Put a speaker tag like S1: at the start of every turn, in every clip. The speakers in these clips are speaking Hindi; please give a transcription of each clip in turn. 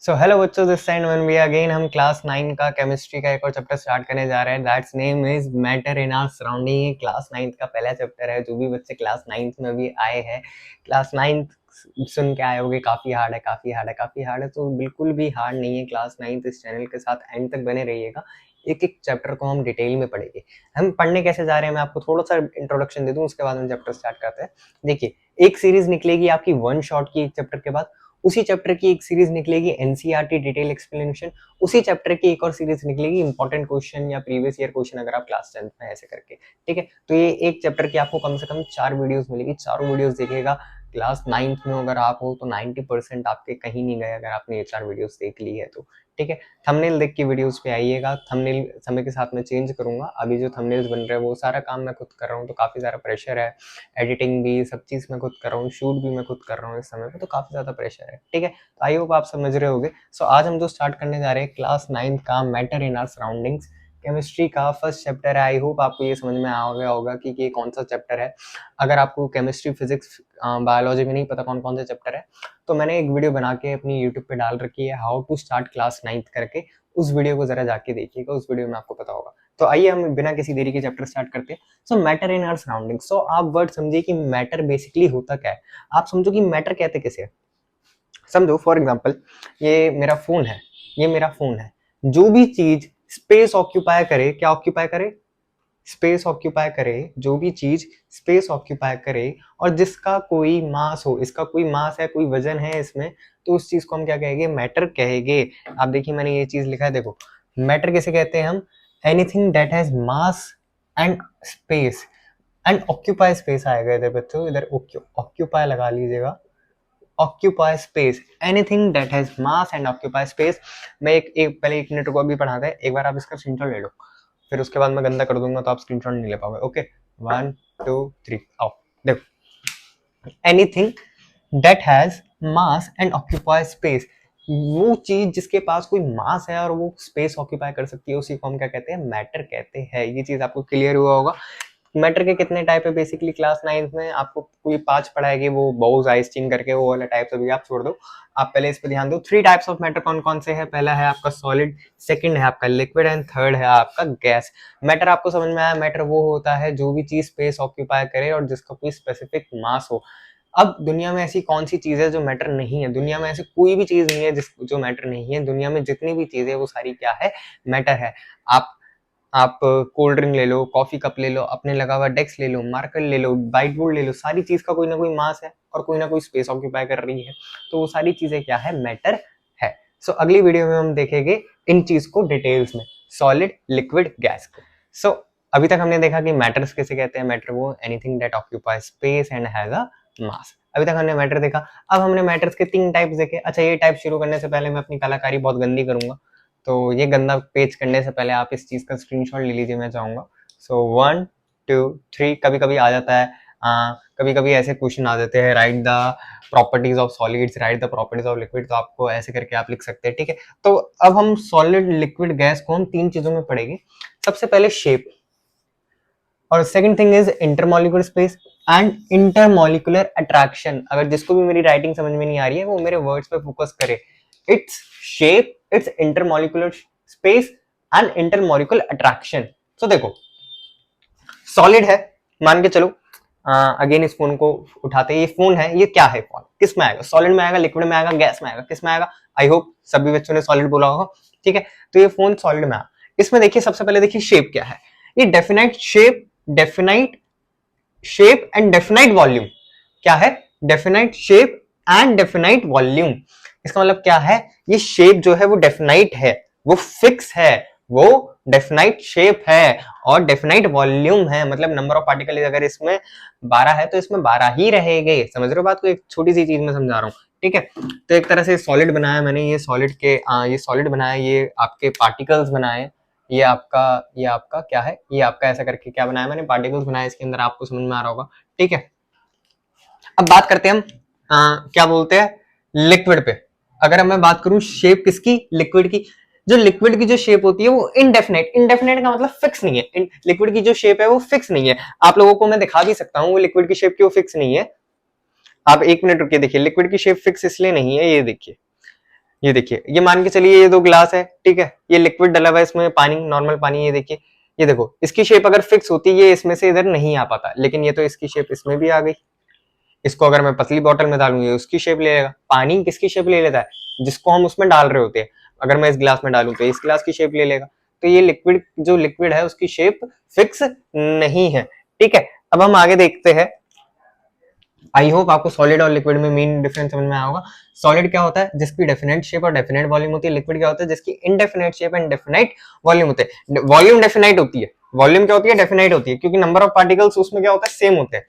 S1: सो हेलो बच्चों, this time when we again हम क्लास 9 का केमिस्ट्री का एक और चैप्टर स्टार्ट करने जा रहे हैं। That's name is matter in our surrounding. ये क्लास 9 का पहला चैप्टर है। जो भी बच्चे क्लास 9 में भी आए हैं, क्लास 9 सुन के आए होंगे काफी हार्ड है, काफी हार्ड है, काफी हार्ड है। तो बिल्कुल भी हार्ड नहीं है क्लास 9। इस चैनल के साथ एंड तक बने रहिएगा। एक एक चैप्टर को हम डिटेल में पढ़ेंगे। हम पढ़ने कैसे जा रहे हैं, मैं आपको थोड़ा सा इंट्रोडक्शन दे दूं, उसके बाद हम चैप्टर स्टार्ट करते हैं। देखिए, एक सीरीज निकलेगी आपकी वन शॉट की एक चैप्टर के बाद। उसी चैप्टर की एक सीरीज निकलेगी एनसीईआरटी डिटेल एक्सप्लेनेशन। उसी चैप्टर की एक और सीरीज निकलेगी इंपॉर्टेंट क्वेश्चन या प्रीवियस ईयर क्वेश्चन, अगर आप क्लास 10th में ऐसे करके। ठीक है, तो ये एक चैप्टर की आपको कम से कम 4 वीडियोस मिलेगी। चारों वीडियोस देखिएगा। क्लास 9th में अगर आप हो तो 90% आपके कहीं नहीं गए अगर आपने ये 4 वीडियोस देख ली है तो। ठीक है, थंबनेल देख के वीडियोस पे आइएगा। थंबनेल समय के साथ में चेंज करूंगा। अभी जो थंबनेल्स बन रहे हैं वो सारा काम मैं खुद कर रहा हूँ, तो काफी सारा प्रेशर है। एडिटिंग भी, सब चीज मैं खुद कर रहा हूँ, शूट भी मैं खुद कर रहा हूँ इस समय पे, तो काफी ज्यादा प्रेशर है। ठीक है, तो आई होप आप समझ रहे होगे। सो आज हम जो स्टार्ट करने जा रहे हैं क्लास 9 का matter in our surroundings chemistry का फर्स्ट चैप्टर है। आई होप आपको ये समझ में आ गया होगा कि ये कौन सा चैप्टर है। अगर आपको केमिस्ट्री, फिजिक्स, बायोलॉजी में नहीं पता कौन कौन से चैप्टर है, तो मैंने एक वीडियो बना के अपनी यूट्यूब पे डाल रखी है, हाउ टू स्टार्ट क्लास 9 करके। उस वीडियो को जरा जाके देखिएगा, उस वीडियो में आपको पता होगा। तो आइए हम बिना किसी देरी के चैप्टर स्टार्ट करते हैं। So matter in our surrounding. So आप वर्ड समझिए कि मैटर बेसिकली होता क्या है। आप समझो कि मैटर कहते किसे। समझो फॉर एग्जांपल, ये मेरा फोन है, ये मेरा फोन है। जो भी चीज स्पेस ऑक्यूपाई करे, क्या ऑक्यूपाई करे, स्पेस ऑक्यूपाई करे, जो भी चीज स्पेस ऑक्यूपाई करे और जिसका कोई मास हो, इसका कोई मास है, कोई वजन है इसमें, तो उस चीज को हम क्या कहेंगे, मैटर कहेंगे। आप देखिए, मैंने ये चीज लिखा है, देखो मैटर किसे कहते हैं हम, anything that has mass and space and occupy space आएगा इधर बच्चों, इधर ऑक्यूपाई लगा लीजिएगा। Occupy space, anything that has mass and occupy space. मैं एक पहले एक मिनट को अभी पढ़ाते हैं, एक बार आप इसका स्क्रीनशॉट ले लो, फिर उसके बाद मैं गंदा कर दूंगा तो आप स्क्रीनशॉट नहीं ले पाओगे। ओके, 1 2 3 आओ। देखो, anything that has mass and occupy space, वो चीज जिसके पास कोई मास है और वो स्पेस ऑक्यूपाई कर सकती है, उसी को हम क्या कहते हैं, मैटर कहते हैं। ये चीज आपको क्लियर हुआ होगा। मैटर के कितने टाइप है बेसिकली, क्लास 9 में आपको कोई 5 पढ़ाएगी, वो बोस आइंस्टीन करके, वो वाला टाइप अभी आप छोड़ दो। आप पहले इस पे ध्यान दो। 3 टाइप्स ऑफ मैटर कौन कौन से हैं। पहला है आपका सॉलिड, सेकंड है आपका लिक्विड एंड थर्ड है आपका गैस। मैटर आपको समझ में आया, मैटर वो होता है जो भी चीज स्पेस ऑक्यूपाई करे और जिसका कोई स्पेसिफिक मास हो। अब दुनिया में ऐसी कौन सी चीज है जो मैटर नहीं है, दुनिया में ऐसी कोई भी चीज नहीं है जो मैटर नहीं है। दुनिया में जितनी भी चीजें वो सारी क्या है, मैटर है। आप कोल्ड ड्रिंक ले लो, कॉफी कप ले लो, अपने लगा हुआ डेस्क ले लो, मार्कर ले लो, व्हाइट बोर्ड ले लो, सारी चीज का कोई ना कोई मास है और कोई ना कोई स्पेस ऑक्यूपाई कर रही है, तो वो सारी चीजें क्या है, मैटर है। सो अगली वीडियो में हम देखेंगे इन चीज को डिटेल्स में, सॉलिड, लिक्विड, गैस को। सो अभी तक हमने देखा कि मैटर्स किसे कहते हैं। मैटर वो anything that occupy space and has a mass. अभी तक हमने मैटर देखा। अब हमने मैटर्स के 3 टाइप्स देखे। अच्छा, ये टाइप शुरू करने से पहले मैं अपनी कलाकारी बहुत गंदी करूंगा, तो ये गंदा पेज करने से पहले आप इस चीज का स्क्रीनशॉट ले लीजिए, मैं चाहूंगा। सो 1 2 3 कभी कभी आ जाता है, कभी कभी ऐसे क्वेश्चन आ जाते हैं, right the properties of solids, right the properties of liquid, तो आपको ऐसे करके आप लिख सकते हैं। ठीक है, तो अब हम सॉलिड, लिक्विड, गैस को हम 3 चीजों में पढ़ेंगे। सबसे पहले शेप, और second thing is intermolecular space and intermolecular attraction. अगर जिसको भी मेरी राइटिंग समझ में नहीं आ रही है वो मेरे वर्ड्स पे फोकस करे। Its shape, it's intermolecular space and intermolecular attraction. तो देखो, सॉलिड है, मान के चलो, अगेन इस फोन को उठाते हैं, ये फोन है, ये क्या है, फोन किस में आएगा, सॉलिड में आएगा, लिक्विड में आएगा, गैस में आएगा, किस में आएगा। आई होप सभी बच्चों ने सॉलिड बोला होगा। ठीक है, तो ये फोन सॉलिड में आया। इसमें देखिए, सबसे पहले देखिए शेप क्या है। ये definite shape, definite shape and definite volume. क्या है, definite shape and definite volume. इसका मतलब क्या है, ये शेप जो है वो डेफिनाइट है, वो फिक्स है, वो डेफिनाइट शेप है और डेफिनाइट वॉल्यूम है। मतलब नंबर ऑफ पार्टिकल अगर इसमें 12 है तो इसमें 12 ही रहेंगे। समझ रहे हो बात को, एक छोटी सी चीज में समझा रहा हूँ। ठीक है, तो एक तरह से सॉलिड बनाया मैंने, ये सॉलिड के ये सॉलिड बनाया, ये आपके पार्टिकल्स बनाए, ये आपका क्या है, ये आपका ऐसा करके क्या बनाया मैंने, पार्टिकल्स बनाए इसके अंदर, आपको समझ में आ रहा होगा। ठीक है, अब बात करते हैं हम क्या बोलते हैं, लिक्विड पे। अगर मैं बात करूं शेप किसकी, लिक्विड की, जो लिक्विड की जो शेप होती है वो इनडेफिनेट, इनडेफिनेट का मतलब फिक्स नहीं है। लिक्विड की जो शेप है वो फिक्स नहीं है। आप लोगों को मैं दिखा भी सकता हूं वो लिक्विड की शेप क्यों फिक्स नहीं है। आप एक मिनट रुकिए, देखिए लिक्विड की शेप फिक्स इसलिए नहीं है, ये देखिए, ये देखिए, ये मान के चलिए ये 2 ग्लास है, ठीक है, ये लिक्विड डला हुआ है, इसमें पानी, नॉर्मल पानी, ये देखिए, ये देखो, इसकी शेप अगर फिक्स होती ये इसमें से इधर नहीं आ पाता, लेकिन ये तो इसकी शेप इसमें भी आ गई। इसको अगर मैं पतली बॉटल में डालूंगी उसकी शेप ले लेगा। पानी किसकी शेप ले लेता है? जिसको हम उसमें डाल रहे होते हैं। अगर मैं इस गिलास में डालूं तो इस गिलास की शेप ले लेगा। तो ये लिक्विड, जो लिक्विड है उसकी शेप फिक्स नहीं है, ठीक है। अब हम आगे देखते हैं। आई होप आपको सॉलिड और लिक्विड में मेन डिफरेंस समझ में आया होगा। सॉलिड क्या होता है? जिसकी डेफिनेट शेप और डेफिनेट वॉल्यूम होती है। लिक्विड क्या होता है? जिसकी indefinite shape and definite volume होते हैं। वॉल्यूम डेफिनेट होती है, वॉल्यूम क्या होती है? डेफिनेट होती है, क्योंकि नंबर ऑफ पार्टिकल्स उसमें क्या होता है? सेम होते हैं।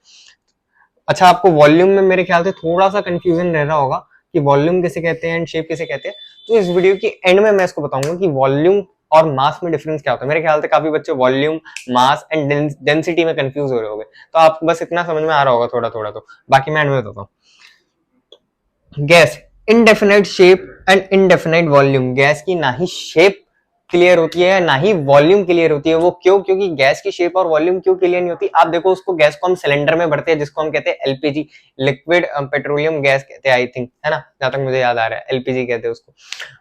S1: अच्छा, आपको वॉल्यूम में मेरे ख्याल से थोड़ा सा कंफ्यूजन रह रहा होगा कि वॉल्यूम किसे कहते हैं एंड शेप किसे कहते हैं। तो इस वीडियो की एंड में मैं इसको बताऊंगा कि वॉल्यूम और मास में डिफरेंस क्या होता है। मेरे ख्याल से काफी बच्चे वॉल्यूम, मास एंड डेंसिटी में कंफ्यूज हो रहे होंगे, तो आपको बस इतना समझ में आ रहा होगा थोड़ा थोड़ा, तो बाकी मैं एंड में बताता हूँ। Gas indefinite shape and indefinite volume. Gas की ना ही शेप क्लियर होती है ना ही वॉल्यूम क्लियर होती है। वो क्यों? क्योंकि गैस की शेप और वॉल्यूम क्यों क्लियर नहीं होती? आप देखो, उसको गैस को हम सिलेंडर में भरते हैं, जिसको हम कहते हैं एलपीजी, लिक्विड पेट्रोलियम गैस कहते हैं, आई थिंक, है ना, जहां तक मुझे याद आ रहा है एलपीजी कहते हैं उसको।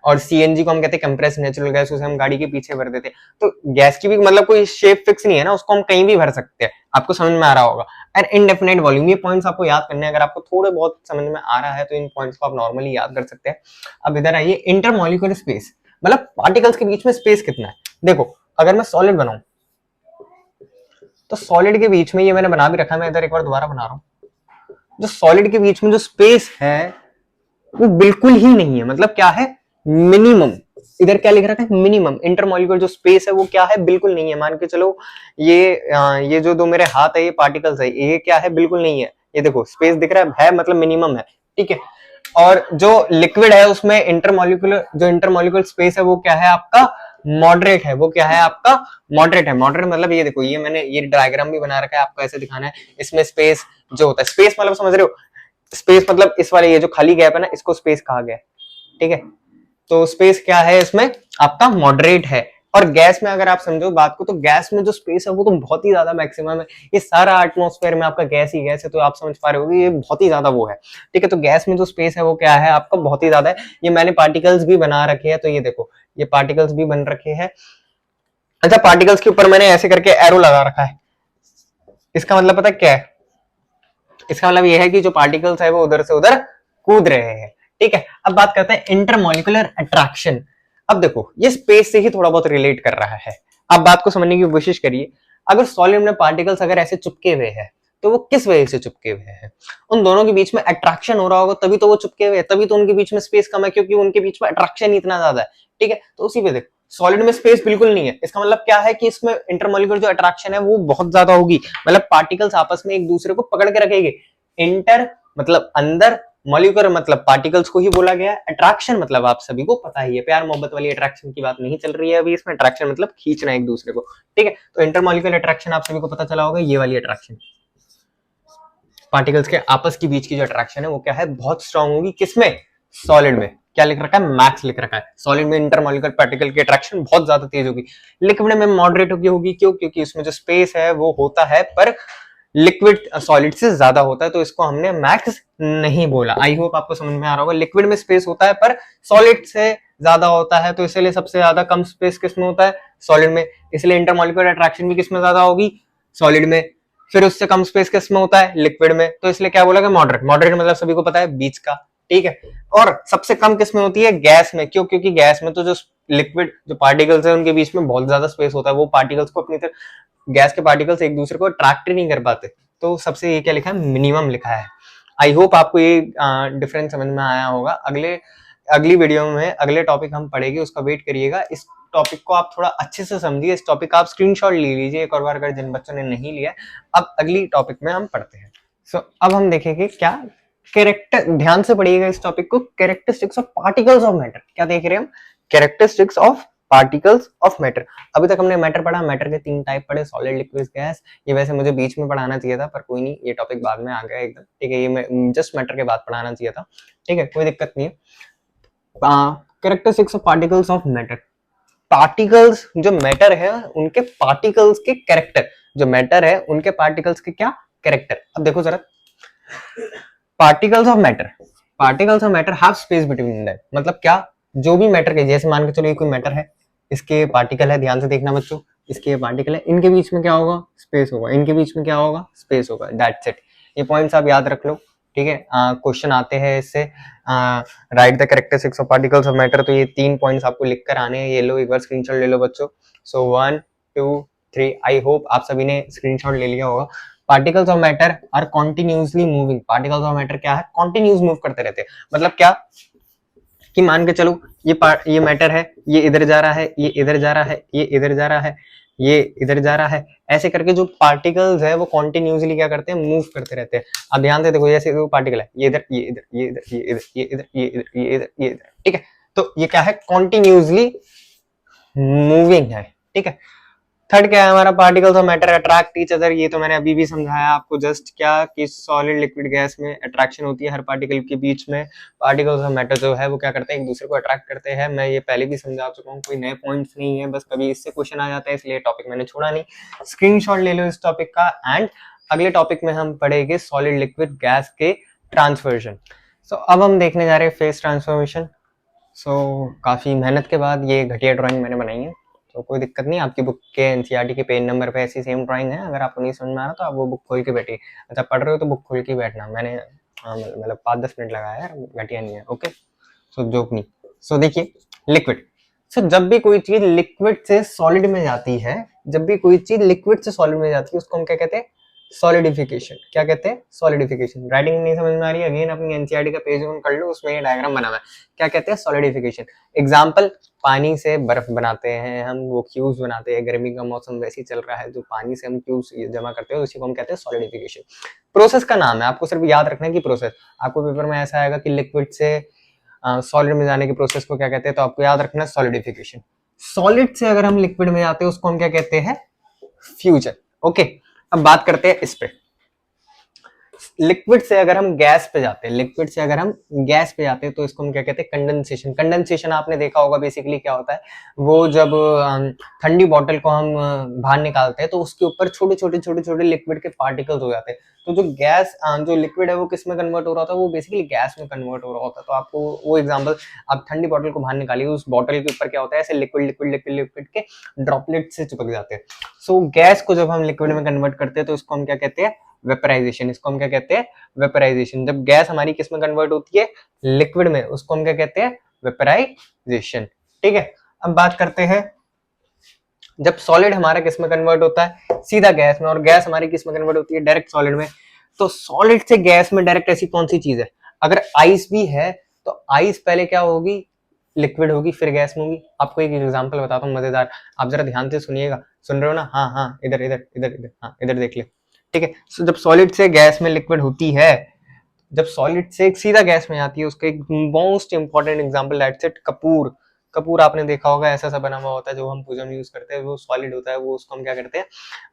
S1: और सीएनजी को हम कहते हैं कंप्रेस्ड नेचुरल गैस, उसे हम गाड़ी के पीछे भर देते हैं। तो गैस की भी मतलब कोई शेप फिक्स नहीं है ना, उसको हम कहीं भी भर सकते हैं। आपको समझ में आ रहा होगा। एंड इनडेफिनेट वॉल्यूम, ये पॉइंट्स आपको याद करने हैं। अगर आपको थोड़े बहुत समझ में आ रहा है तो इन पॉइंट्स को आप नॉर्मली याद कर सकते हैं। अब इधर आइए, इंटरमॉलिक्यूलर स्पेस, मतलब पार्टिकल्स के बीच में स्पेस कितना है। देखो, अगर मैं सॉलिड बनाऊं तो सॉलिड के बीच में, ये मैंने बना भी रखा है, मैं इधर एक बार दोबारा बना रहा हूं, जो सॉलिड के बीच में जो स्पेस है वो बिल्कुल ही नहीं है। मतलब क्या है? मिनिमम। इधर क्या लिख रखा है? मिनिमम। इंटरमॉलिक्यूलर जो स्पेस है वो क्या है? बिल्कुल नहीं है। मान के चलो ये जो दो मेरे हाथ है, ये पार्टिकल्स है, ये क्या है? बिल्कुल नहीं है। ये देखो, स्पेस दिख रहा है मतलब मिनिमम है, ठीक है। और जो लिक्विड है उसमें इंटरमॉलिक्यूलर स्पेस है वो क्या है आपका? मॉडरेट है। वो क्या है आपका? मॉडरेट है। मॉडरेट मतलब ये देखो, ये मैंने ये डायग्राम भी बना रखा है, आपको ऐसे दिखाना है। इसमें स्पेस जो होता है, स्पेस मतलब समझ रहे हो? स्पेस मतलब इस वाले ये जो खाली गैप है ना, इसको स्पेस कहा गया है, ठीक है। तो स्पेस क्या है इसमें? आपका मॉडरेट है। और गैस में अगर आप समझो बात को, तो गैस में जो स्पेस है वो तो बहुत ही ज्यादा मैक्सिमम है। ये सारा एटमॉस्फेयर में आपका गैस ही गैस है, तो आप समझ पा रहे हो ये बहुत ही ज्यादा वो है, ठीक है। तो गैस में जो स्पेस है वो क्या है आपका? बहुत ही ज्यादा है। ये मैंने पार्टिकल्स भी बना रखे हैं, तो ये देखो, ये पार्टिकल्स भी बन रखे हैं। अच्छा, पार्टिकल्स के ऊपर मैंने ऐसे करके एरो लगा रखा है। इसका मतलब पता क्या है? इसका मतलब ये है कि जो पार्टिकल्स है वो उधर से उधर कूद रहे हैं, ठीक है। अब बात करते हैं इंटरमॉलिक्यूलर अट्रैक्शन। अब देखो, ये स्पेस से ही थोड़ा बहुत रिलेट कर रहा है। अब बात को समझने की कोशिश करिए। अगर सॉलिड में पार्टिकल्स अगर ऐसे चिपके हुए हैं, तो वो किस वजह से चिपके हुए हैं? उन दोनों के बीच में अट्रैक्शन हो रहा होगा, तभी तो वो चिपके हुए हैं, तभी तो उनके बीच में स्पेस कम है, क्योंकि उनके बीच में अट्रैक्शन ही इतना ज्यादा है, ठीक है। तो उसी पे देखो, सॉलिड में स्पेस बिल्कुल नहीं है। इसका मतलब क्या है कि इसमें इंटरमॉलिक्यूलर जो अट्रैक्शन है वो बहुत ज्यादा होगी। मतलब पार्टिकल्स आपस में एक दूसरे को पकड़ के रखेंगे। इंटर मतलब अंदर, मॉलिक्यूलर मतलब पार्टिकल्स को ही बोला गया है। अट्रैक्शन मतलब आप सभी को पता ही है, प्यार मोहब्बत वाली अट्रैक्शन की बात नहीं चल रही है अभी इसमें। अट्रैक्शन मतलब खींचना एक दूसरे को, ठीक है। तो इंटरमॉलिक्यूलर अट्रैक्शन आप सभी को पता चला होगा, ये वाली अट्रैक्शन, पार्टिकल्स के आपस के बीच की जो अट्रैक्शन है वो क्या है? बहुत स्ट्रांग होगी। किसमें? सॉलिड में। क्या लिख रखा है? मैक्स लिख रखा है। सॉलिड में इंटरमॉलिक्यूलर पार्टिकल की अट्रैक्शन बहुत ज्यादा तेज होगी। लिक्विड में मॉडरेट होगी। क्यों? क्योंकि इसमें जो स्पेस है वो होता है, पर लिक्विड सॉलिड से ज्यादा होता है, तो इसको हमने मैक्स नहीं बोला। आई होप आपको समझ में आ रहा होगा। लिक्विड में स्पेस होता है पर सॉलिड से ज्यादा होता है, तो इसलिए सबसे ज्यादा कम स्पेस किसमें होता है? सॉलिड में। इसलिए इंटरमॉलिक्यूलर अट्रैक्शन भी किसमें ज्यादा होगी? सॉलिड में। फिर उससे कम स्पेस किसमें होता है? लिक्विड में। तो इसलिए क्या बोला गया? मॉडरेट। मॉडरेट मतलब सभी को पता है बीच का, ठीक है। और सबसे कम किसमें होती है? गैस में। क्यों? क्योंकि गैस में तो जो लिक्विड जो पार्टिकल्स है उनके बीच में बहुत ज्यादा स्पेस होता है, वो पार्टिकल्स को अपनी तरफ, गैस के पार्टिकल्स एक दूसरे को अट्रैक्ट नहीं कर पाते। तो सबसे ये क्या लिखा है? मिनिमम लिखा है। आई होप आपको ये डिफरेंस समझ में आया होगा। अगली वीडियो में अगले टॉपिक हम पढ़ेंगे, उसका वेट करिएगा। इस टॉपिक को आप थोड़ा अच्छे से समझिए। इस टॉपिक का आप स्क्रीनशॉट ले लीजिए एक और बार, अगर जिन बच्चों ने नहीं लिया। अब अगली टॉपिक में हम पढ़ते हैं। अब हम देखेंगे क्या कैरेक्टर, ध्यान से पढ़िएगा इस टॉपिक को, characteristics of particles of matter. क्या देख रहे हैं हम? Characteristics of particles of matter. अभी तक हमने मैटर पढ़ा, मैटर के 3 टाइप पढ़े, सॉलिड, लिक्विड, गैस। ये वैसे मुझे बीच में पढ़ाना चाहिए था, पर कोई नहीं, ये टॉपिक बाद में आ गया एकदम, ठीक है। ये मैं जस्ट मैटर के बाद पढ़ाना चाहिए था, ठीक है, कोई दिक्कत नहीं है। Characteristics of particles of matter. Particles जो मैटर है उनके पार्टिकल्स के कैरेक्टर, जो मैटर है उनके पार्टिकल्स के क्या? कैरेक्टर। अब देखो जरा, particles of matter have space between them. मतलब क्या? जो भी मैटर के, जैसे मान के चलो ये कोई मैटर है, इसके पार्टिकल है, ध्यान से देखना बच्चों, इसके पार्टिकल है, इनके बीच में क्या होगा, स्पेस होगा, इनके बीच में क्या होगा, स्पेस होगा, दैट्स इट। ये पॉइंट्स आप याद रख लो, ठीक है। क्वेश्चन आते हैं इससे, right the characteristics of particles of matter, तो ये 3 पॉइंट्स आपको लिख कर आने हैं, ये लो एक बार स्क्रीनशॉट ले लो बच्चों। सो 1 2 3, आई होप आप सभी ने स्क्रीनशॉट ले लिया होगा। Particles of matter are continuously moving, particles of matter क्या है, कॉन्टिन्यूस मूव करते रहते हैं। मतलब क्या कि मान के चलो ये मैटर है, ये इधर जा रहा है, ये इधर जा रहा है, ये इधर जा रहा है, ये इधर जा रहा है, ऐसे करके जो पार्टिकल्स है वो कॉन्टिन्यूसली क्या करते हैं, मूव करते रहते हैं। अब ध्यान से देखो, जैसे वो पार्टिकल है, ये इधर, ये इधर, ये इधर, ये इधर, ये इधर, ये इधर, ये इधर, ये इधर, ठीक है। तो ये क्या है, कॉन्टिन्यूसली मूविंग है, ठीक है। थर्ड क्या है हमारा, particles of matter attract each other, ये तो मैंने अभी भी समझाया आपको जस्ट, क्या कि सॉलिड लिक्विड गैस में अट्रैक्शन होती है हर पार्टिकल के बीच में। पार्टिकल्स ऑफ मैटर जो है वो क्या करते हैं, एक दूसरे को अट्रैक्ट करते हैं। मैं ये पहले भी समझा चुका हूँ, कोई नए पॉइंट्स नहीं है, बस कभी इससे क्वेश्चन आ जाता है इसलिए टॉपिक मैंने छोड़ा नहीं। स्क्रीनशॉट ले लो इस टॉपिक का, एंड अगले टॉपिक में हम पढ़ेंगे सॉलिड लिक्विड गैस के ट्रांसवर्जन। सो अब हम देखने जा रहे हैं फेस ट्रांसफॉर्मेशन। सो काफी मेहनत के बाद ये घटिया ड्राइंग मैंने बनाई है, तो कोई दिक्कत नहीं, आपकी बुक के एनसीईआरटी के पेज नंबर पे ऐसी सेम ड्राइंग है। अगर आपको नहीं समझ में आ रहा तो आप वो बुक खोल के बैठिए। अच्छा पढ़ रहे हो तो बुक खोल के बैठना, मैंने मतलब 5-10 मिनट लगाया यार, घटिया नहीं है। ओके, सो जोक नहीं। सो देखिए लिक्विड, सो जब भी कोई चीज लिक्विड से सॉलिड में जाती है, जब भी कोई चीज लिक्विड से सॉलिड में जाती है उसको हम क्या कहते हैं, सॉलिडिफिकेशन। क्या कहते हैं, सॉलिडिफिकेशन। राइटिंग नहीं समझ में आ रही है, अगेन अपनी एनसीईआरटी का पेज ओपन कर लो, उसमें ये डायग्राम बना हुआ है। क्या कहते हैं, सॉलिडिफिकेशन। एग्जांपल, पानी से बर्फ बनाते हैं हम, वो क्यूब्स बनाते हैं, गर्मी का मौसम वैसे ही चल रहा है, जो पानी से हम क्यूब्स जमा करते हैं उसी को हम कहते हैं सॉलिडिफिकेशन। प्रोसेस का नाम है, आपको सिर्फ याद रखना है कि प्रोसेस। आपको पेपर में ऐसा आएगा कि लिक्विड से सॉलिड में जाने की प्रोसेस को क्या कहते हैं, तो आपको याद रखना है सॉलिडिफिकेशन। सॉलिड से अगर हम लिक्विड में जाते हैं उसको हम क्या कहते हैं, फ्यूजन। ओके, अब बात करते हैं इस पे। लिक्विड से अगर हम गैस पे जाते हैं, लिक्विड से अगर हम गैस पे जाते हैं तो इसको हम क्या कहते हैं, कंडेंसेशन। कंडेंसेशन आपने देखा होगा, बेसिकली क्या होता है, वो जब ठंडी बोतल को हम बाहर निकालते हैं तो उसके ऊपर छोटे छोटे छोटे छोटे लिक्विड के पार्टिकल्स हो जाते हैं। तो जो गैस जो लिक्विड है वो किस में कन्वर्ट हो रहा था, वो बेसिकली गैस में कन्वर्ट हो रहा होता है। तो आपको वो एग्जांपल, आप ठंडी बोतल को बाहर निकालिए, उस बोतल के ऊपर क्या होता है, ऐसे लिक्विड लिक्विड लिक्विड लिक्विड के ड्रॉपलेट से चिपक जाते हैं। सो गैस को जब हम लिक्विड में कन्वर्ट करते हैं तो इसको हम क्या कहते हैं, वेपराइजेशन। इसको हम क्या कहते हैं, वेपराइजेशन। जब गैस हमारी किस में कन्वर्ट होती है, लिक्विड में, उसको हम क्या कहते हैं, वेपराइजेशन। ठीक है, अब बात करते हैं जब सॉलिड हमारा किस में कन्वर्ट होता है, सीधा गैस में, और गैस हमारी किस में कन्वर्ट होती है, डायरेक्ट सॉलिड में। तो सॉलिड से गैस में डायरेक्ट ऐसी कौन सी चीज है, अगर आइस भी है तो आइस पहले क्या होगी, लिक्विड होगी, फिर गैस में होगी। आपको एक एग्जांपल बताता हूँ मजेदार, आप जरा ध्यान से सुनिएगा। सुन रहे हो ना, हाँ हाँ, इधर इधर इधर इधर, हाँ इधर देख ले। ठीक है, so, जब सॉलिड से गैस में लिक्विड होती है, जब सॉलिड से एक सीधा गैस में आती है, उसका एक most important example that's it, Kapoor. Kapoor आपने देखा होगा, ऐसा सा बना हुआ होता है जो हम पूजा में यूज करते हैं, वो सॉलिड होता है। वो उसको हम क्या करते हैं,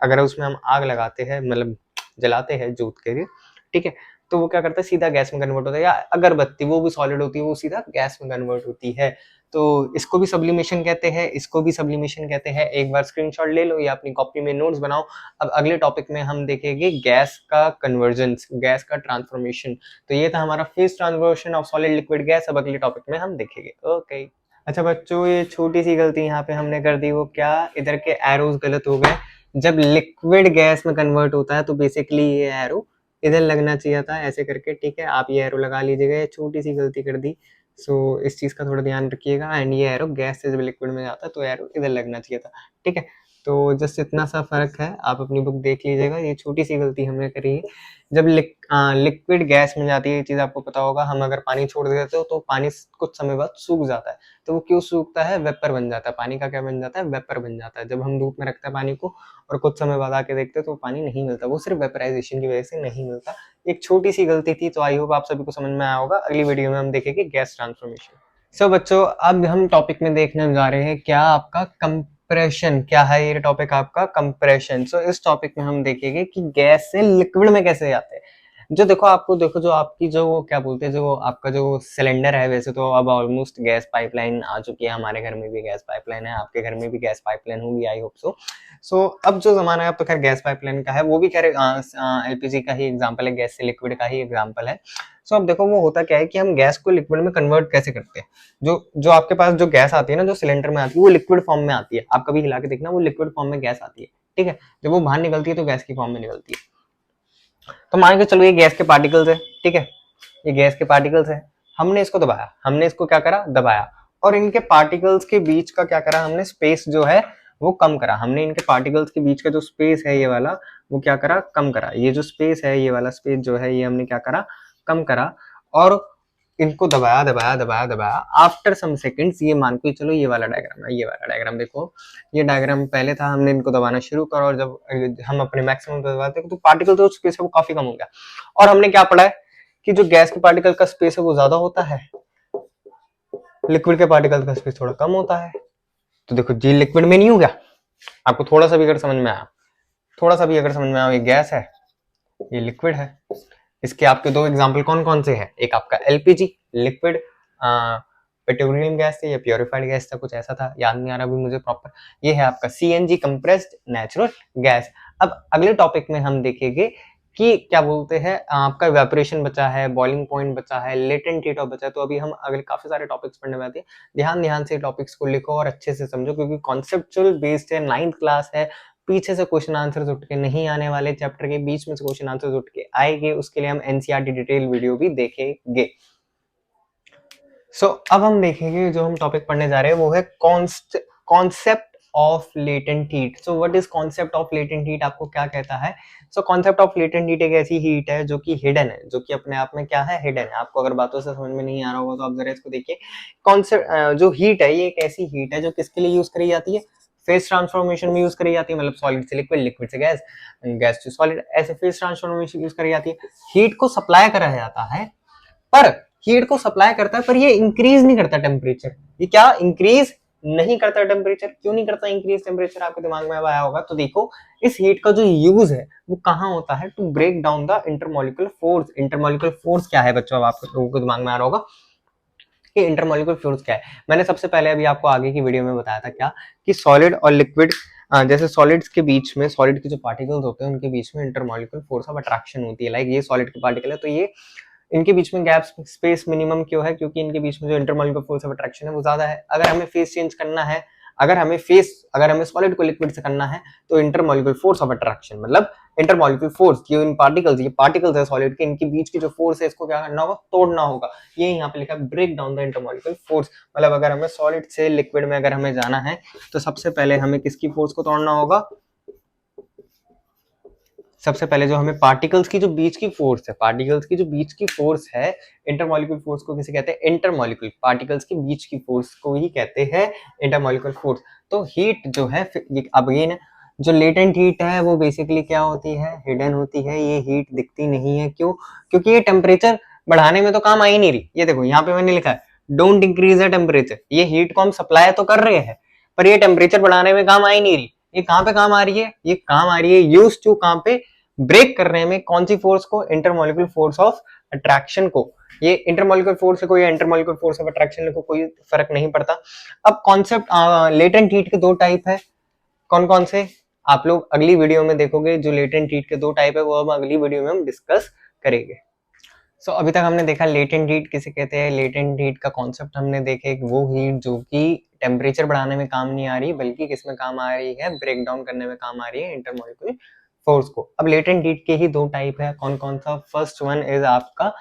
S1: अगर उसमें हम आग लगाते हैं, मतलब जलाते हैं जोत के लिए, ठीक है, तो वो क्या करता है, सीधा गैस में कन्वर्ट होता है। या अगरबत्ती, वो भी सॉलिड होती है, वो सीधा गैस में कन्वर्ट होती है। तो इसको भी सब्लिमेशन कहते हैं, इसको भी सब्लिमेशन कहते हैं। एक बार स्क्रीनशॉट ले लो या अपनी कॉपी में नोट्स बनाओ। अब अगले टॉपिक में हम देखेंगे गैस का कन्वर्जेंस, गैस का ट्रांसफॉर्मेशन। तो ये था हमारा phase transformation of solid liquid gas. अब अगले टॉपिक में हम देखेंगे। ओके, अच्छा बच्चों, ये छोटी सी गलती यहाँ पे हमने कर दी, वो क्या, इधर के एरोज गलत हो गए। जब लिक्विड गैस में कन्वर्ट होता है तो बेसिकली ये एरो इधर लगना चाहिए था, ऐसे करके। ठीक है, आप ये एरो लगा लीजिएगा, ये छोटी सी गलती कर दी। सो इस चीज का थोड़ा ध्यान रखिएगा। एंड ये एरो गैस से जब लिक्विड में जाता है तो एरो इधर लगना चाहिए था। ठीक है, तो जस्ट इतना सा फर्क है, आप अपनी बुक देख लीजिएगा। ये छोटी सी गलती हमने करी है। जब लिक्विड गैस में जाती है, ये चीज आपको पता होगा, हम अगर पानी छोड़ देते हो तो पानी कुछ समय बाद सूख जाता है। तो वो क्यों सूखता है, वेपर बन जाता है। पानी का क्या बन जाता है, वेपर बन जाता है। जब हम धूप में रखते हैं पानी को और कुछ समय बाद आके देखते हैं तो पानी नहीं मिलता, वो सिर्फ वेपराइजेशन की वजह से नहीं मिलता। एक छोटी सी गलती थी, तो आई होप आप सभी को समझ में आया होगा। अगली वीडियो में हम देखेंगे गैस ट्रांसफॉर्मेशन। सो बच्चों, अब हम टॉपिक में देखने जा रहे हैं क्या, आपका कंप्रेशन। क्या है ये टॉपिक, आपका कंप्रेशन। सो इस टॉपिक में हम देखेंगे कि गैस से लिक्विड में कैसे जाते हैं। जो देखो आपको देखो जो आपकी जो क्या बोलते हैं जो आपका जो सिलेंडर है, वैसे तो अब ऑलमोस्ट गैस पाइपलाइन आ चुकी है, हमारे घर में भी गैस पाइपलाइन है, आपके घर में भी गैस पाइपलाइन होगी आई होप सो। सो अब जो जमाना है अब तो खैर गैस पाइपलाइन का है, वो भी खैर एलपीजी का ही एग्जाम्पल है, गैस से लिक्विड का ही एग्जाम्पल है। सो अब देखो वो होता क्या है कि हम गैस को लिक्विड में कन्वर्ट कैसे करते हैं। जो जो आपके पास जो गैस आती है ना, जो सिलेंडर में आती है, वो लिक्विड फॉर्म में आती है, आप कभी हिला के देखना, वो लिक्विड फॉर्म में गैस आती है, ठीक है। जब वो बाहर निकलती है तो गैस की फॉर्म में निकलती है। तो मान के चलो ये गैस के पार्टिकल्स है, ठीक है, ये गैस के पार्टिकल्स है, हमने इसको दबाया, हमने इसको क्या करा, दबाया, और इनके पार्टिकल्स के बीच का क्या करा हमने, स्पेस जो है वो कम करा, हमने इनके पार्टिकल्स के बीच का जो स्पेस है ये वाला, वो क्या करा, कम करा, ये जो स्पेस है ये वाला स्पेस जो है ये हमने क्या करा, कम करा, और इनको दबाया दबाया दबाया दबाया। आफ्टर सम सेकंड्स, ये मान के चलो ये वाला डायग्राम है, ये वाला डायग्राम देखो, ये डायग्राम पहले था, हमने इनको दबाना शुरू करा, और जब हम अपने मैक्सिमम दबाते तो पार्टिकल जो स्पेस है वो काफी कम हो गया। और हमने क्या पढ़ा है कि जो गैस के पार्टिकल का स्पेस है वो ज्यादा होता है, लिक्विड के पार्टिकल का स्पेस थोड़ा कम होता है। तो देखो जी लिक्विड में नहीं हो गया, आपको थोड़ा सा भी अगर समझ में आया, थोड़ा सा भी अगर समझ में आया, ये गैस है, ये लिक्विड है। इसके आपके दो एग्जांपल कौन कौन से हैं, एक आपका एलपीजी लिक्विड पेट्रोलियम गैस थी या प्योरीफाइड गैस था, कुछ ऐसा था, याद नहीं आ रहा अभी मुझे प्रॉपर। ये है आपका सीएनजी कंप्रेस्ड नेचुरल गैस। अब अगले टॉपिक में हम देखेंगे कि क्या बोलते हैं आपका इवेपोरेशन बचा है, बॉइलिंग पॉइंट बचा है, लेटेंट हीट ऑफ बचा है। तो अभी हम अगले काफी सारे टॉपिक्स पढ़ने वाले हैं, ध्यान ध्यान से टॉपिक्स को लिखो और अच्छे से समझो, क्योंकि कॉन्सेप्चुअल बेस्ड है, 9th क्लास है, पीछे से क्वेश्चन आंसर्स उठ के नहीं आने वाले, चैप्टर के बीच में से क्वेश्चन आंसर्स उठ के आएंगे, उसके लिए हम एनसीईआरटी डिटेल वीडियो भी देखेंगे। अब हम देखेंगे जो हम टॉपिक पढ़ने जा रहे हैं वो है concept of latent heat. So what is concept of latent heat, आपको क्या कहता है। कॉन्सेप्ट ऑफ लेटेंट हीट एक ऐसी हीट है जो कि हिडन है, जो कि अपने आप में क्या है, हिडन है। आपको अगर बातों से समझ में नहीं आ रहा होगा तो आप जरा इसको देखिए। कॉन्सेप्ट जो हीट है ये एक ऐसी हीट है जो किसके लिए यूज करी जाती है, फेज ट्रांसफॉर्मेशन में यूज करी जाती है, मतलब सॉलिड से लिक्विड, लिक्विड से गैस, गैस टू सॉलिड, ऐसे फेज ट्रांसफॉर्मेशन यूज करी जाती है। हीट को सप्लाई करा जाता है, पर हीट को सप्लाई करता है पर ये इंक्रीज नहीं करता टेम्परेचर। ये क्या इंक्रीज नहीं करता टेम्परेचर, क्यों नहीं करता इंक्रीज टेम्परेचर, आपके दिमाग में अब आया होगा। तो देखो इस हीट का जो यूज है वो कहाँ होता है, to break down the intermolecular force. Intermolecular force क्या है बच्चों, अब आप लोगों को दिमाग में आ रहा होगा कि इंटरमॉलिक्यूलर फोर्स क्या है। मैंने सबसे पहले अभी आपको आगे की वीडियो में बताया था क्या, कि सॉलिड और लिक्विड, जैसे सॉलिड्स के बीच में, सॉलिड के जो पार्टिकल्स होते हैं उनके बीच में इंटरमॉलिक्यूलर फोर्स ऑफ अट्रैक्शन होती है। लाइक ये सॉलिड के पार्टिकल है तो ये इनके बीच में गैप स्पेस मिनिमम क्यों है, क्योंकि इनके बीच में जो इंटरमॉलिक्यूलर फोर्स ऑफ अट्रैक्शन है वो ज्यादा है। अगर हमें फेस चेंज करना है, अगर हमें सॉलिड को लिक्विड से करना है तो इंटरमॉलिक्यूलर फोर्स ऑफ अट्रैक्शन मतलब इंटरमॉलिक्यूलर फोर्स, जो इन पार्टिकल्स, ये पार्टिकल्स है सॉलिड के, इनके बीच की जो फोर्स है इसको क्या करना होगा, तोड़ना होगा। ये यहाँ पे लिखा है break down the intermolecular force. मतलब अगर हमें सॉलिड से लिक्विड में अगर हमें जाना है तो सबसे पहले हमें किसकी फोर्स को तोड़ना होगा, सबसे पहले जो हमें पार्टिकल्स की जो बीच की फोर्स है, पार्टिकल्स की जो बीच की फोर्स है, इंटरमॉलिक्यूलर फोर्स को किसे कहते हैं, इंटरमॉलिक्यूलर, पार्टिकल्स के बीच की फोर्स को ही कहते हैं इंटरमॉलिक्यूलर फोर्स। तो हीट जो है, अब अगेन जो लेटेंट हीट है वो बेसिकली क्या होती है, हिडन होती है। ये हीट दिखती नहीं है, क्यों, क्योंकि ये टेम्परेचर बढ़ाने में तो काम आ ही नहीं रही। ये देखो यहाँ पे मैंने लिखा है डोंट इंक्रीज द टेम्परेचर, ये हीट को हम सप्लाई तो कर रहे हैं पर ये टेम्परेचर बढ़ाने में काम आ ही नहीं रही। ये कहाँ पे काम आ रही है, ये काम आ रही है यूज टू कहाँ पे, ब्रेक करने में। कौन सी फोर्स को, इंटरमॉलिक्यूलर फोर्स ऑफ अट्रैक्शन को। ये इंटरमॉलिक्यूलर फोर्स को या इंटरमॉलिक्यूलर फोर्स ऑफ अट्रैक्शन को कोई फर्क नहीं पड़ता। अब कॉन्सेप्ट लेटेंट हीट के दो टाइप है, कौन कौन से आप लोग अगली वीडियो में देखोगे। जो लेटेंट हीट के दो टाइप है वो अब अगली वीडियो में हम डिस्कस करेंगे। अभी तक हमने देखा लेटेंट हीट किसे कहते हैं, लेटेंट हीट का कॉन्सेप्ट हमने देखे, वो हीट जो कि टेम्परेचर बढ़ाने में काम नहीं आ रही बल्कि किसमें काम आ रही है, ब्रेक डाउन करने में काम आ रही है, इंटरमॉलिक्यूलर फोर्स को। अब लेटेंट हीट के ही दो टाइप है, कौन कौन सा। फर्स्ट वन इज आपका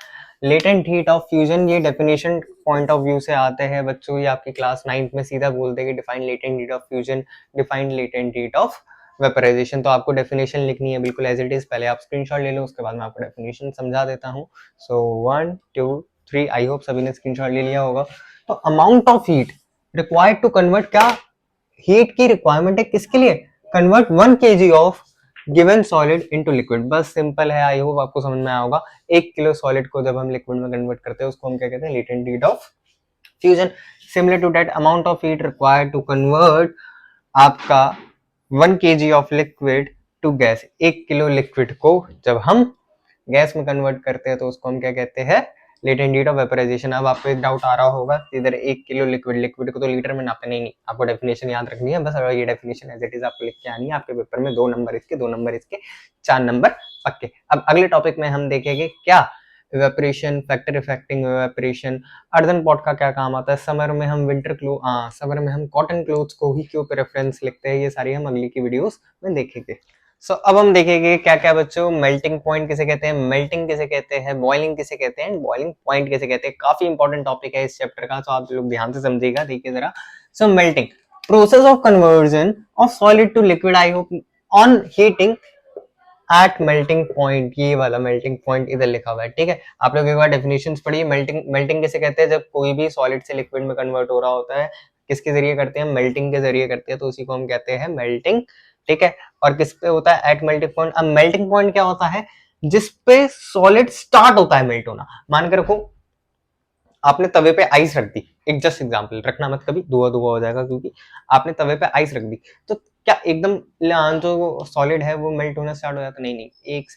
S1: लेटेंट हीट ऑफ फ्यूजन। ये डेफिनेशन पॉइंट ऑफ व्यू से आते हैं बच्चों, ये आपकी क्लास 9th में सीधा बोल देगी define latent heat of fusion, define latent heat of vaporization. तो आपको डेफिनेशन लिखनी है बिल्कुल एज इट इज, पहले आप स्क्रीनशॉट ले लो, उसके बाद मैं आपको डेफिनेशन समझा देता हूँ। 1 2 3, आई होप सभी ने स्क्रीनशॉट ले लिया होगा। तो amount of heat required to convert, क्या हीट की रिक्वायरमेंट है किसके लिए, convert 1 kg of given solid into liquid. बस सिंपल है, आई होप आपको समझ में आया होगा। 1 किलो सॉलिड को जब हम लिक्विड में कन्वर्ट करते हैं उसको हम क्या कहते हैं, latent heat of fusion. Similar to that amount of heat required to convert आपका 1 kg of liquid to gas. 1 kilo liquid को जब हम गैस में कन्वर्ट करते हैं तो उसको हम क्या कहते हैं, लेटेंट हीट ऑफ वेपराइजेशन। अब आपको एक डाउट आ रहा होगा, इधर 1 किलो लिक्विड को तो लीटर में नापते नहीं, आपको डेफिनेशन याद रखनी है बस। अगर ये डेफिनेशन एज इट इज आपको लिख के आनी है आपके पेपर में, 2 नंबर इसके 2 नंबर इसके 4 नंबर पक्के। अब अगले टॉपिक में हम देखेंगे क्या, evaporation, factor affecting evaporation. Earthen pot का क्या काम आता है, समर में हम समर में हम कॉटन क्लोथ्स को ही क्यों प्रेफरेंस लिखते हैं, ये सारी हम अगली की वीडियोस में देखेंगे। अब हम देखेंगे क्या क्या बच्चों, मेल्टिंग पॉइंट किसे कहते हैं, मेल्टिंग किसे कहते हैं, बॉइलिंग किसे कहते हैं, बॉइलिंग पॉइंट किसे कहते हैं। काफी इंपॉर्टेंट टॉपिक है इस चैप्टर का, तो आप लोग ध्यान से समझिएगा, देखिए जरा। Melting, process of conversion of solid to liquid, I hope on heating at melting point. ये वाला मेल्टिंग पॉइंट इधर लिखा हुआ है, ठीक है। आप लोग एक बार डेफिनेशंस पढ़िए। मेल्टिंग किसे कहते हैं, जब कोई भी सॉलिड से लिक्विड में कन्वर्ट हो रहा होता है, किसके जरिए करते हैं, मेल्टिंग के जरिए करते हैं, तो उसी को हम कहते हैं मेल्टिंग, ठीक है। और किस पे होता है, एट मेल्टिंग पॉइंट। अब मेल्टिंग पॉइंट क्या होता है, जिसपे सॉलिड स्टार्ट होता है मेल्ट होना। मान के रखो आपने तवे पे आइस रख दी, एक जस्ट एग्जांपल, रखना मत कभी, धुआं धुआं हो जाएगा, क्योंकि आपने तवे पे आइस रख दी, तो क्या एकदम जो सॉलिड है वो मेल्ट होना स्टार्ट हो जाता है? नहीं नहीं, एक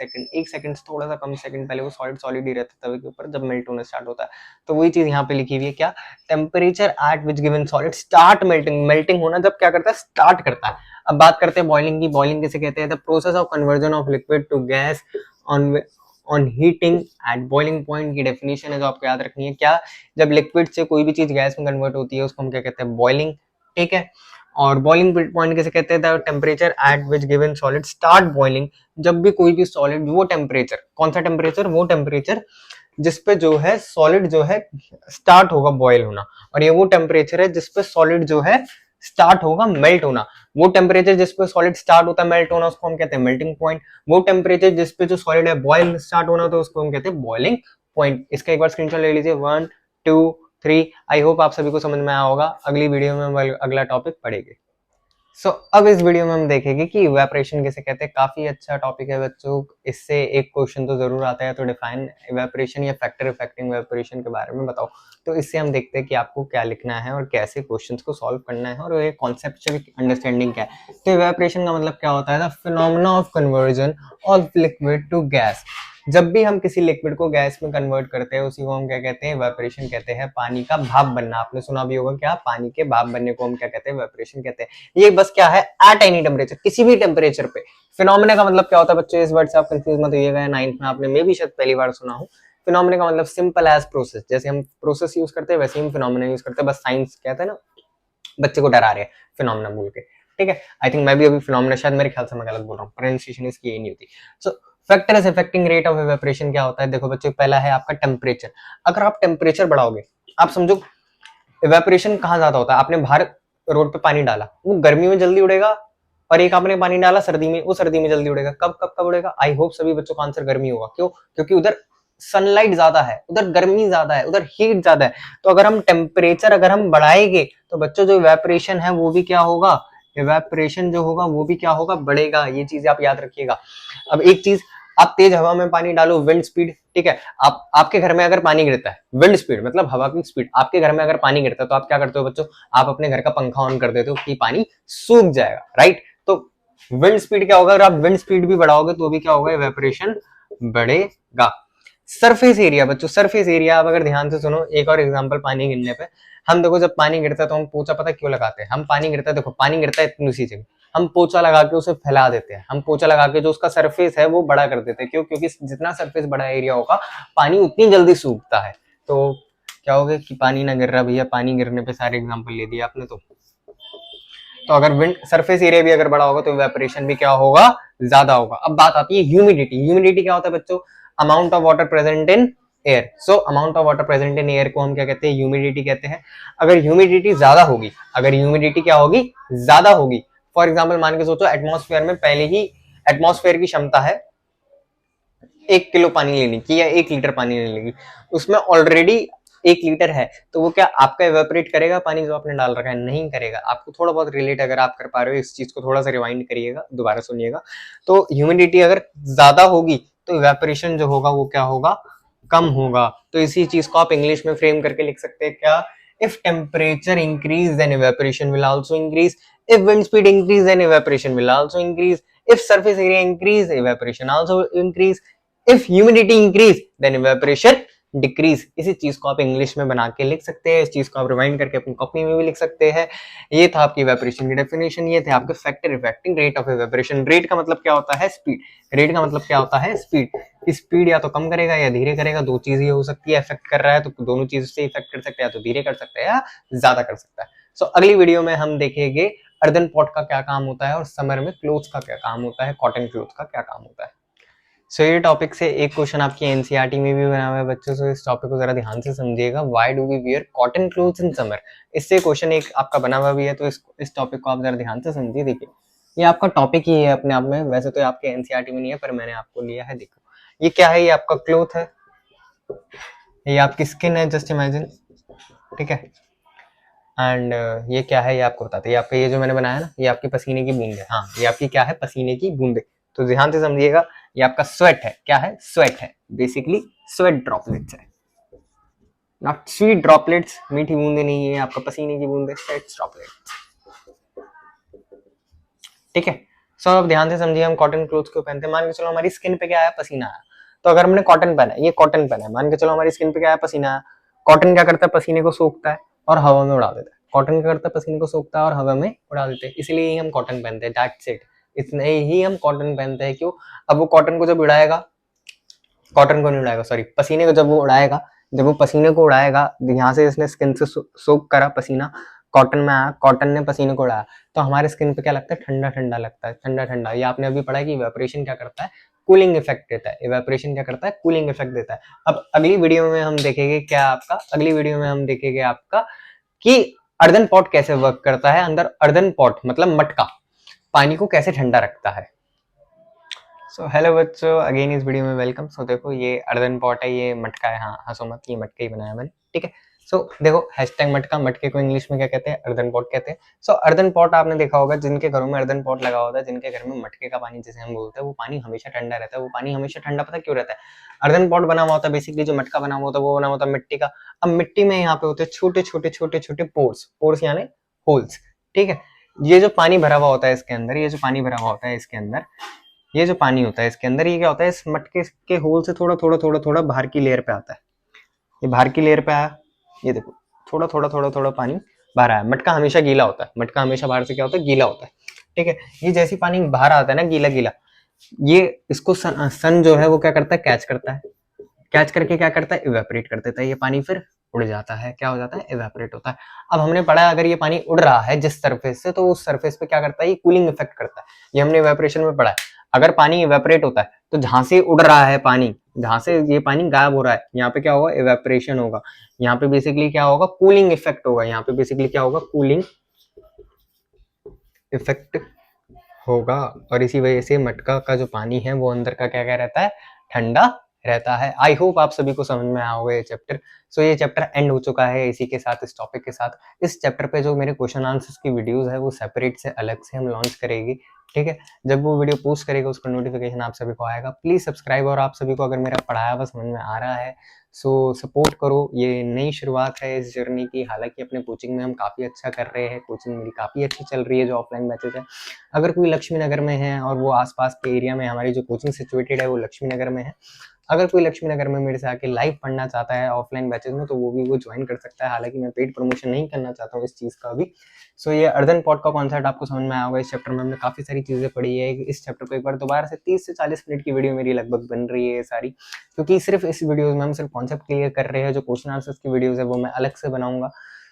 S1: सेकंड से थोड़ा सा कम सेकंड पहले वो सॉलिड ही रहता है तवे के ऊपर, जब मेल्ट होना स्टार्ट होता है। तो वही चीज यहाँ पे लिखी हुई है, क्या, temperature at which given solid start melting. Melting होना जब क्या करता है, स्टार्ट करता है। अब बात करते हैं बॉइलिंग की। बॉइलिंग किसे कहते हैं, the process of conversion of liquid to gas on heating at boiling point. की डेफिनेशन है जो आपको याद रखनी है, क्या, जब लिक्विड से कोई भी चीज गैस में कन्वर्ट होती है उसको हम क्या कहते हैं, बॉइलिंग, ठीक है। और बॉइलिंग पॉइंट किसे कहते हैं, the temperature at which given solid start boiling. जब भी कोई भी सॉलिड, वो टेम्परेचर, कौन सा टेम्परेचर, वो टेम्परेचर जिसपे जो है सॉलिड जो है स्टार्ट होगा बॉयल होना, और ये वो टेम्परेचर है जिसपे सॉलिड जो है स्टार्ट होगा मेल्ट होना। वो टेम्परेचर जिसपे सॉलिड स्टार्ट होता है मेल्ट होना उसको हम कहते हैं मेल्टिंग पॉइंट। वो टेम्परेचर जिसपे जो सॉलिड है बॉयल स्टार्ट होना तो उसको हम कहते हैं बॉइलिंग पॉइंट। इसका एक बार स्क्रीनशॉट ले लीजिए, 1 2 3। आई होप आप सभी को समझ में आया होगा। अगली वीडियो में हम अगला टॉपिक पढ़ेंगे। अब इस वीडियो में हम देखेंगे कि इवेपोरेशन किसे कहते हैं। काफी अच्छा टॉपिक है बच्चों, इससे एक क्वेश्चन तो जरूर आता है, तो डिफाइन इवेपोरेशन या फैक्टर इफेक्टिंग इवेपोरेशन के बारे में बताओ। तो इससे हम देखते हैं कि आपको क्या लिखना है और कैसे क्वेश्चंस को सॉल्व करना है, और ये कॉन्सेप्चुअल अंडरस्टैंडिंग क्या है। तो इवेपोरेशन का मतलब क्या होता है, the phenomena of conversion of liquid to gas. जब भी हम किसी लिक्विड को गैस में कन्वर्ट करते हैं उसी को हम क्या कहते हैं, इवेपोरेशन कहते हैं। पानी का भाप बनना, आपने सुना भी होगा, क्या, पानी के भाप बनने को हम क्या कहते हैं, इवेपोरेशन कहते हैं। ये बस क्या है, एट एनी टेम्परेचर, किसी भी टेम्परेचर पे। फिनोमेना का मतलब क्या होता है बच्चों, इस वर्ड से आप कंफ्यूज मत होइएगा, 9th में आपने मे भी शायद पहली बार सुना हो। फिनोमेना का मतलब सिंपल एज प्रोसेस, जैसे हम प्रोसेस यूज करते हैं वैसे हम फिनोमेना यूज करते हैं। बस साइंस कहते हैं ना, बच्चे को डरा रहे हैं फिनोमेना बोल के, ठीक है। आई थिंक मैं भी अभी फिनोमेना, शायद मेरे ख्याल से मैं गलत बोल रहा हूँ, प्रोनाउंसिएशन इसकी यही नहीं होती। So factor is affecting rate of evaporation क्या होता है, देखो बच्चों, पहला है आपका टेम्परेचर। अगर आप टेम्परेचर बढ़ाओगे, आप समझो इवेपोरेशन कहाँ ज्यादा होता है, आपने बाहर रोड पे पानी डाला, वो गर्मी में जल्दी उड़ेगा, और एक आपने पानी डाला सर्दी में, वो सर्दी में जल्दी उड़ेगा। कब उड़ेगा? आई होप सभी बच्चों का आंसर गर्मी होगा। क्यों? क्योंकि उधर सनलाइट ज्यादा है, उधर गर्मी ज्यादा है, उधर हीट ज्यादा है। तो अगर हम टेम्परेचर अगर हम बढ़ाएंगे तो बच्चों जो इवेपोरेशन है वो भी क्या होगा, इवेपोरेशन जो होगा वो भी क्या होगा, बढ़ेगा। ये चीज आप याद रखिएगा। अब एक चीज, आप तेज हवा में पानी डालो, विंड स्पीड, ठीक है। आपके घर में अगर पानी गिरता है, विंड स्पीड मतलब हवा की स्पीड, आपके घर में अगर पानी गिरता है तो आप क्या करते हो बच्चों, आप अपने घर का पंखा ऑन कर देते हो कि पानी सूख जाएगा, राइट। तो विंड स्पीड क्या होगा, अगर आप विंड स्पीड भी बढ़ाओगे तो भी क्या होगा, इवेपोरेशन बढ़ेगा। सरफेस एरिया बच्चों, सरफेस एरिया आप अगर ध्यान से सुनो, एक और एग्जांपल पानी गिरने पे। हम देखो जब पानी गिरता है तो हम पोछा पता क्यों लगाते हैं, हम पानी गिरता है, देखो पानी गिरता है इतनी सी जगह, हम पोछा लगा के उसे फैला देते हैं। हम पोछा लगा के जो उसका सरफेस है वो बड़ा कर देते हैं। क्यों? क्योंकि जितना सरफेस बड़ा एरिया होगा पानी उतनी जल्दी सूखता है। तो क्या होगा कि पानी ना गिर रहा भैया, पानी गिरने पे सारे एग्जांपल ले दिए आपने। तो अगर विंड सरफेस एरिया भी अगर बड़ा होगा तो इवेपोरेशन भी क्या होगा, ज्यादा होगा। अब बात आती है ह्यूमिडिटी। ह्यूमिडिटी क्या होता है बच्चों, amount of water present in air. So amount of water present in air को हम क्या कहते हैं, ह्यूमिडिटी कहते हैं। अगर ह्यूमिडिटी ज्यादा होगी, अगर ह्यूमिडिटी क्या होगी, ज्यादा होगी, फॉर एग्जाम्पल मान के सोचो एटमॉस्फेयर में पहले ही, एटमॉस्फेयर की क्षमता है 1 किलो पानी लेने की या 1 लीटर पानी लेने की, उसमें ऑलरेडी 1 लीटर है, तो वो क्या आपका इवेपोरेट करेगा पानी जो आपने डाल रखा है? नहीं करेगा। आपको थोड़ा बहुत रिलेट अगर आप कर पा रहे हो इस चीज को, थोड़ा सा रिवाइंड करिएगा, दोबारा सुनिएगा। तो ह्यूमिडिटी अगर ज्यादा होगी तो इवेपोरेशन जो होगा वो क्या होगा, कम होगा। तो इसी चीज को आप इंग्लिश में फ्रेम करके लिख सकते हैं, क्या, if temperature increase then evaporation will also increase, if wind speed increase then evaporation will also increase, if surface area increase evaporation also increase, if humidity increase then evaporation decrease. इसी चीज को आप इंग्लिश में बना के लिख सकते हैं, इस चीज को आप रिवाइंड करके अपनी कॉपी में भी लिख सकते हैं। ये था आपकी इवेपोरेशन की डेफिनेशन, ये थे आपके factor affecting rate of evaporation. Rate का मतलब क्या होता है? स्पीड। रेट का मतलब क्या होता है? स्पीड। स्पीड या तो कम करेगा या धीरे करेगा, दो चीज ही हो सकती है। इफेक्ट कर रहा है तो दोनों चीज से इफेक्ट कर सकता है, या तो धीरे कर सकता है या ज्यादा कर सकता है। सो अगली वीडियो में हम देखेंगे अर्दन पॉट का क्या काम होता है और समर में क्लोथ्स का क्या काम होता है, कॉटन क्लोथ का क्या काम होता है। सो ये टॉपिक से एक क्वेश्चन आपकी एनसीईआरटी में भी बना हुआ है बच्चों, से इस टॉपिक को जरा ध्यान से समझिएगा। Why do we wear cotton clothes in summer? इससे क्वेश्चन एक आपका बना हुआ भी है, तो इस टॉपिक को आप जरा ध्यान से समझिए। देखिए ये आपका टॉपिक ही है अपने आप में, वैसे तो आपके एनसीईआरटी में नहीं है पर मैंने आपको लिया है। देखो ये क्या है? ये आपका क्लोथ है, ये आपकी स्किन है, जस्ट इमेजिन, ठीक है। एंड ये क्या है ये आपको बताते हैं। आपका ये जो मैंने बनाया ना, ये आपकी पसीने की बूंद है। हाँ ये आपकी क्या है? पसीने की बूंदे। तो ध्यान से समझिएगा, ये आपका स्वेट है। क्या है? स्वेट है, बेसिकली स्वेट ड्रॉपलेट्स है, नॉट स्वीट ड्रॉपलेट्स, मीठी बूंदे नहीं है, आपका पसीने की बूंदे, स्वेट ड्रॉपलेट्स, ठीक है। सो अब ध्यान से समझिए, हम कॉटन क्लोथ्स क्यों पहनते हैं। मान के चलो हमारी स्किन पे क्या आया? पसीना आया। तो अगर हमने कॉटन पहना है, ये कॉटन पहना है, मान के चलो हमारी स्किन पे क्या आया? पसीना आया। कॉटन क्या करता है? पसीने को सोखता है और हवा में उड़ा देता है। कॉटन क्या करता है? पसीने को सोखता है और हवा में उड़ा देते हैं, इसलिए ही हम कॉटन पहनते हैं। दैट्स इट, इतने ही हम कॉटन पहनते हैं। क्यों? अब वो कॉटन को जब उड़ाएगा, कॉटन को नहीं उड़ाएगा, सॉरी, पसीने को जब वो उड़ाएगा, जब वो पसीने को उड़ाएगा, यहाँ से इसने स्किन से सोक करा पसीना, कॉटन में आया, कॉटन ने पसीने को उड़ाया, तो हमारे स्किन पे क्या लगता है? ठंडा ठंडा लगता है, ठंडा ठंडा। ये आपने अभी पढ़ा है कि इवेपोरेशन क्या करता है? कूलिंग इफेक्ट देता है। इवेपोरेशन क्या करता है? कूलिंग इफेक्ट देता है। अब अगली वीडियो में हम देखेंगे क्या आपका, अगली वीडियो में हम देखेंगे आपका कि अर्दन पॉट कैसे वर्क करता है। अंदर अर्दन पॉट मतलब मटका पानी को कैसे ठंडा रखता है। सो हेलो बच्चों, अगेन इस वीडियो में वेलकम। सो देखो ये अर्दन पॉट है, ये मटका है, हाँ हंसो मत, ये मटका ही बनाया मैंने, ठीक है। सो देखो हैशटैग मटका, मटके को इंग्लिश में क्या कहते हैं? अर्दन पॉट कहते हैं। सो अर्दन पॉट आपने देखा होगा, जिनके घरों में अर्दन पॉट लगा होता है, जिनके घर में मटके का पानी जिसे हम बोलते हैं, वो पानी हमेशा ठंडा रहता है। वो पानी हमेशा ठंडा पता क्यों रहता है? अर्दन पॉट बना हुआ होता है, बेसिकली जो मटका बना हुआ होता है वो बना हुआ होता है मिट्टी का। अब मिट्टी में यहाँ पे होते हैं छोटे छोटे छोटे छोटे पोर्स, पोर्स यानी होल्स, ठीक है। ये जो पानी भरा हुआ होता है इसके अंदर, ये जो पानी भरा हुआ होता है इसके अंदर, ये जो पानी होता है इसके अंदर, ये क्या होता है? इस मटके के होल से थोड़ा थोड़ा थोड़ा थोड़ा बाहर की लेयर पे आता है। ये बाहर की लेयर पे आया, ये देखो थोड़ा थोड़ा थोड़ा थोड़ा पानी बाहर आया। मटका हमेशा गीला होता है, मटका हमेशा बाहर से क्या होता है? गीला होता है, ठीक है। ये जैसी पानी बाहर आता है ना गीला गीला, ये इसको सन जो है वो क्या करता है? कैच करता है। कैच करके क्या करता है? इवेपोरेट कर देता है। ये पानी फिर उड़ जाता है। क्या हो जाता है? इवेपोरेट होता है। अब हमने पढ़ा अगर ये पानी उड़ रहा है जिस सरफेस से, तो उस सरफेस पे क्या करता है? ये कूलिंग इफेक्ट करता है। ये हमने इवेपोरेशन में पढ़ा है। अगर पानी इवेपोरेट होता है तो जहां से उड़ रहा है पानी, जहां से ये पानी गायब हो रहा है, यहाँ पे क्या होगा? इवेपोरेशन होगा। यहाँ पे बेसिकली क्या होगा? कूलिंग इफेक्ट होगा। यहाँ पे बेसिकली क्या होगा? कूलिंग इफेक्ट होगा। और इसी वजह से मटका का जो पानी है वो अंदर का क्या क्या रहता है? ठंडा रहता है। आई होप आप सभी को समझ में आया होगा ये चैप्टर। सो ये चैप्टर एंड हो चुका है इसी के साथ, इस टॉपिक के साथ। इस चैप्टर पे जो मेरे क्वेश्चन आंसर्स की वीडियोस है वो सेपरेट से अलग से हम लॉन्च करेंगे, ठीक है। जब वो वीडियो पोस्ट करेगा उसका नोटिफिकेशन आप सभी को आएगा। प्लीज सब्सक्राइब, और आप सभी को अगर मेरा पढ़ाया हुआ समझ में आ रहा है सो सपोर्ट करो। ये नई शुरुआत है इस जर्नी की, हालांकि अपने कोचिंग में हम काफ़ी अच्छा कर रहे हैं, कोचिंग मेरी काफ़ी अच्छी चल रही है जो ऑफलाइन बैचेस है। अगर कोई लक्ष्मी नगर में है और वो आसपास के एरिया में, हमारी जो कोचिंग सिचुएटेड है वो लक्ष्मी नगर में है, अगर कोई लक्ष्मी नगर में मेरे से आके लाइव पढ़ना चाहता है ऑफलाइन बैचेस में, तो वो भी वो ज्वाइन कर सकता है। हालांकि मैं पेड प्रमोशन नहीं करना चाहता हूँ इस चीज़ का भी। सो ये अर्दन पॉट का कॉन्सेप्ट आपको समझ में आया होगा। इस चैप्टर में हमने काफ़ी सारी चीज़ें पढ़ी है। इस चैप्टर को एक बार दोबारा से 30 से 40 मिनट की वीडियो मेरी लगभग बन रही है सारी, क्योंकि सिर्फ इस वीडियोज में हम सिर्फ कॉन्सेप्ट क्लियर कर रहे हैं। जो क्वेश्चन आंसर्स की वीडियोज है वो मैं अलग से बनाऊंगा।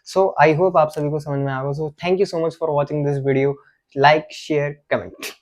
S1: सो आई होप आप सभी को समझ में आएगा। So thank you so much for watching this video. Like, share, comment.